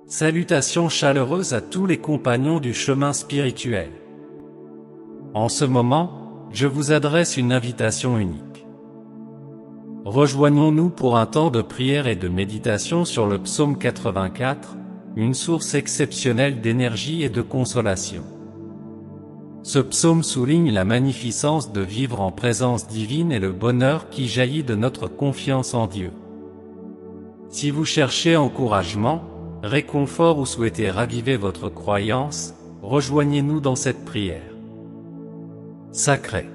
Salutations chaleureuses à tous les compagnons du chemin spirituel. En ce moment, je vous adresse une invitation unique. Rejoignons-nous pour un temps de prière et de méditation sur le psaume 84, une source exceptionnelle d'énergie et de consolation. Ce psaume souligne la magnificence de vivre en présence divine et le bonheur qui jaillit de notre confiance en Dieu. Si vous cherchez encouragement, réconfort ou souhaitez raviver votre croyance, rejoignez-nous dans cette prière sacrée.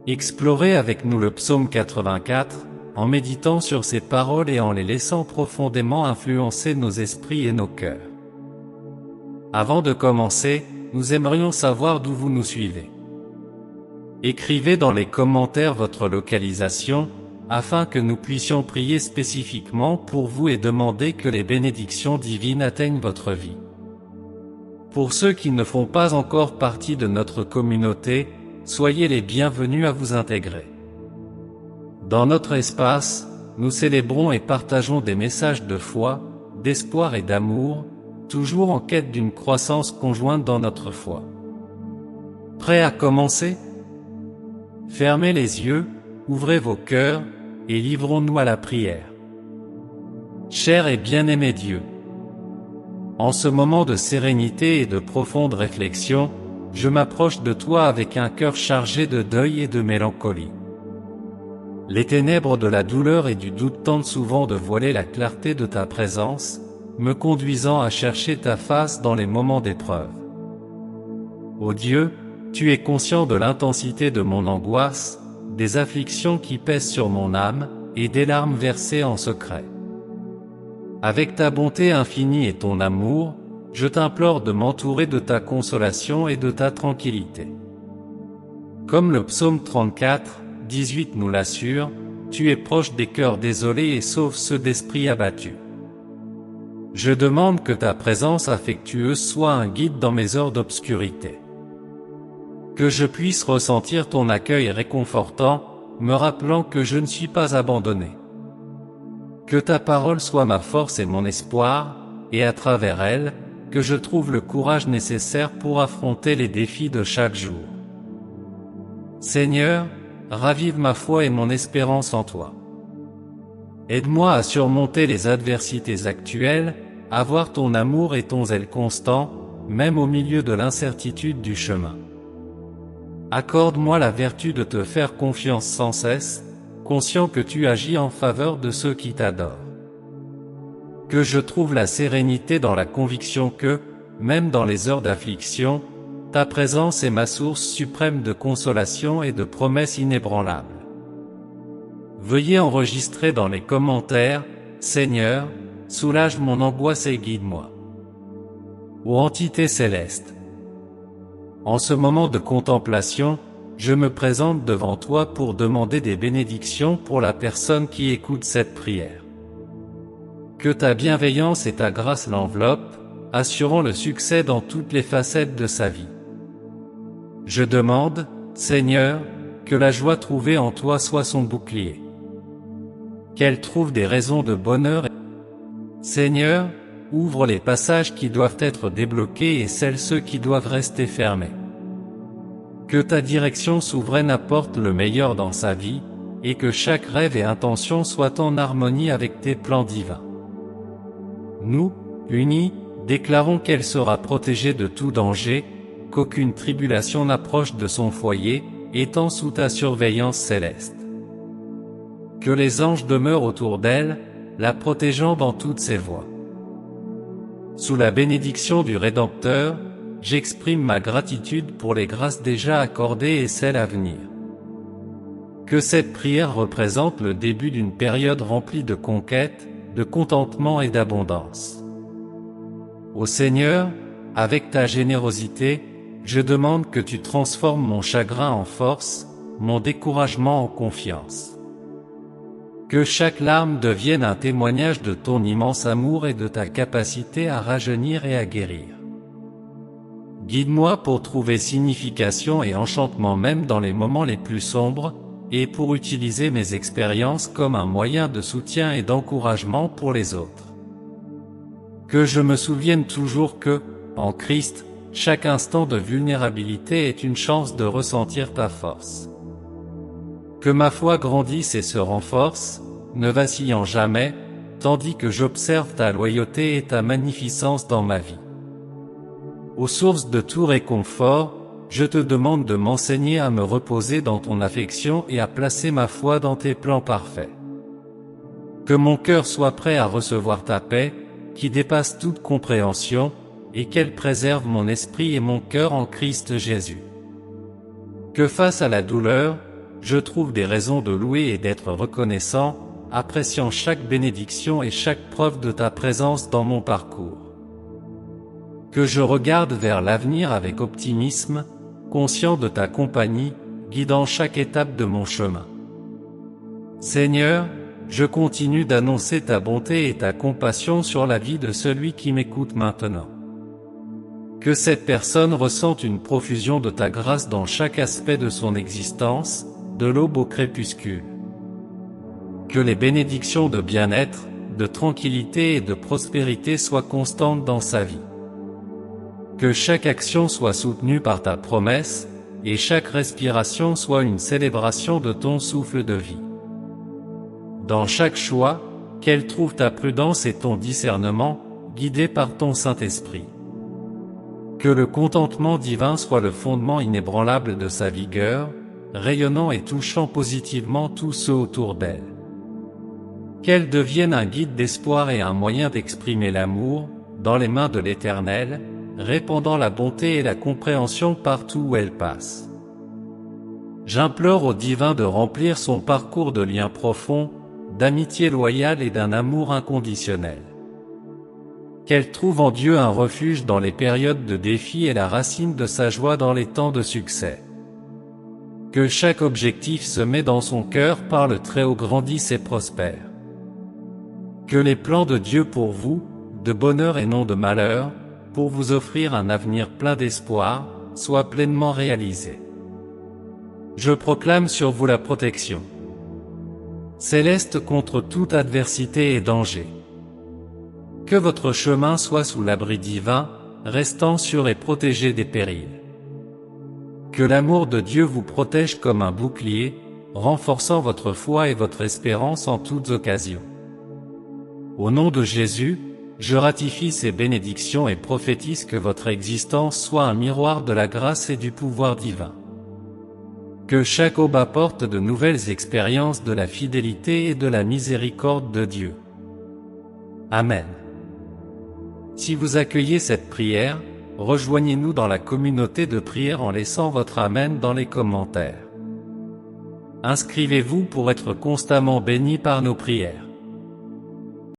Explorez avec nous le psaume 84, en méditant sur ses paroles et en les laissant profondément influencer nos esprits et nos cœurs. Avant de commencer, nous aimerions savoir d'où vous nous suivez. Écrivez dans les commentaires votre localisation, afin que nous puissions prier spécifiquement pour vous et demander que les bénédictions divines atteignent votre vie. Pour ceux qui ne font pas encore partie de notre communauté, soyez les bienvenus à vous intégrer. Dans notre espace, nous célébrons et partageons des messages de foi, d'espoir et d'amour, toujours en quête d'une croissance conjointe dans notre foi. Prêts à commencer? Fermez les yeux, ouvrez vos cœurs, et livrons-nous à la prière. Cher et bien-aimé Dieu, en ce moment de sérénité et de profonde réflexion, je m'approche de toi avec un cœur chargé de deuil et de mélancolie. Les ténèbres de la douleur et du doute tentent souvent de voiler la clarté de ta présence, me conduisant à chercher ta face dans les moments d'épreuve. Ô Dieu, tu es conscient de l'intensité de mon angoisse, des afflictions qui pèsent sur mon âme, et des larmes versées en secret. Avec ta bonté infinie et ton amour, je t'implore de m'entourer de ta consolation et de ta tranquillité. Comme le psaume 34, 18 nous l'assure, tu es proche des cœurs désolés et sauves ceux d'esprit abattus. Je demande que ta présence affectueuse soit un guide dans mes heures d'obscurité. Que je puisse ressentir ton accueil réconfortant, me rappelant que je ne suis pas abandonné. Que ta parole soit ma force et mon espoir, et à travers elle, que je trouve le courage nécessaire pour affronter les défis de chaque jour. Seigneur, ravive ma foi et mon espérance en toi. Aide-moi à surmonter les adversités actuelles, à voir ton amour et ton zèle constant, même au milieu de l'incertitude du chemin. Accorde-moi la vertu de te faire confiance sans cesse, conscient que tu agis en faveur de ceux qui t'adorent. Que je trouve la sérénité dans la conviction que, même dans les heures d'affliction, ta présence est ma source suprême de consolation et de promesses inébranlables. Veuillez enregistrer dans les commentaires, Seigneur, soulage mon angoisse et guide-moi. Ô entité céleste, en ce moment de contemplation, je me présente devant toi pour demander des bénédictions pour la personne qui écoute cette prière. Que ta bienveillance et ta grâce l'enveloppent, assurant le succès dans toutes les facettes de sa vie. Je demande, Seigneur, que la joie trouvée en toi soit son bouclier. Qu'elle trouve des raisons de bonheur. Seigneur, ouvre les passages qui doivent être débloqués et ceux qui doivent rester fermés. Que ta direction souveraine apporte le meilleur dans sa vie, et que chaque rêve et intention soient en harmonie avec tes plans divins. Nous, unis, déclarons qu'elle sera protégée de tout danger, qu'aucune tribulation n'approche de son foyer, étant sous ta surveillance céleste. Que les anges demeurent autour d'elle, la protégeant dans toutes ses voies. Sous la bénédiction du Rédempteur, j'exprime ma gratitude pour les grâces déjà accordées et celles à venir. Que cette prière représente le début d'une période remplie de conquêtes, de contentement et d'abondance. Ô Seigneur, avec ta générosité, je demande que tu transformes mon chagrin en force, mon découragement en confiance. Que chaque larme devienne un témoignage de ton immense amour et de ta capacité à rajeunir et à guérir. Guide-moi pour trouver signification et enchantement même dans les moments les plus sombres, et pour utiliser mes expériences comme un moyen de soutien et d'encouragement pour les autres. Que je me souvienne toujours que, en Christ, chaque instant de vulnérabilité est une chance de ressentir ta force. Que ma foi grandisse et se renforce, ne vacillant jamais, tandis que j'observe ta loyauté et ta magnificence dans ma vie. Aux sources de tout réconfort, je te demande de m'enseigner à me reposer dans ton affection et à placer ma foi dans tes plans parfaits. Que mon cœur soit prêt à recevoir ta paix, qui dépasse toute compréhension, et qu'elle préserve mon esprit et mon cœur en Christ Jésus. Que face à la douleur, je trouve des raisons de louer et d'être reconnaissant, appréciant chaque bénédiction et chaque preuve de ta présence dans mon parcours. Que je regarde vers l'avenir avec optimisme, conscient de ta compagnie, guidant chaque étape de mon chemin. Seigneur, je continue d'annoncer ta bonté et ta compassion sur la vie de celui qui m'écoute maintenant. Que cette personne ressente une profusion de ta grâce dans chaque aspect de son existence, de l'aube au crépuscule. Que les bénédictions de bien-être, de tranquillité et de prospérité soient constantes dans sa vie. Que chaque action soit soutenue par ta promesse, et chaque respiration soit une célébration de ton souffle de vie. Dans chaque choix, qu'elle trouve ta prudence et ton discernement, guidés par ton Saint-Esprit. Que le contentement divin soit le fondement inébranlable de sa vigueur, rayonnant et touchant positivement tous ceux autour d'elle. Qu'elle devienne un guide d'espoir et un moyen d'exprimer l'amour, dans les mains de l'Éternel, répandant la bonté et la compréhension partout où elle passe. J'implore au divin de remplir son parcours de liens profonds, d'amitié loyale et d'un amour inconditionnel. Qu'elle trouve en Dieu un refuge dans les périodes de défi et la racine de sa joie dans les temps de succès. Que chaque objectif semé dans son cœur par le Très-Haut grandisse et prospère. Que les plans de Dieu pour vous, de bonheur et non de malheur, pour vous offrir un avenir plein d'espoir, soient pleinement réalisés. Je proclame sur vous la protection céleste contre toute adversité et danger. Que votre chemin soit sous l'abri divin, restant sûr et protégé des périls. Que l'amour de Dieu vous protège comme un bouclier, renforçant votre foi et votre espérance en toutes occasions. Au nom de Jésus, je ratifie ces bénédictions et prophétise que votre existence soit un miroir de la grâce et du pouvoir divin. Que chaque aube apporte de nouvelles expériences de la fidélité et de la miséricorde de Dieu. Amen. Si vous accueillez cette prière, rejoignez-nous dans la communauté de prière en laissant votre Amen dans les commentaires. Inscrivez-vous pour être constamment béni par nos prières.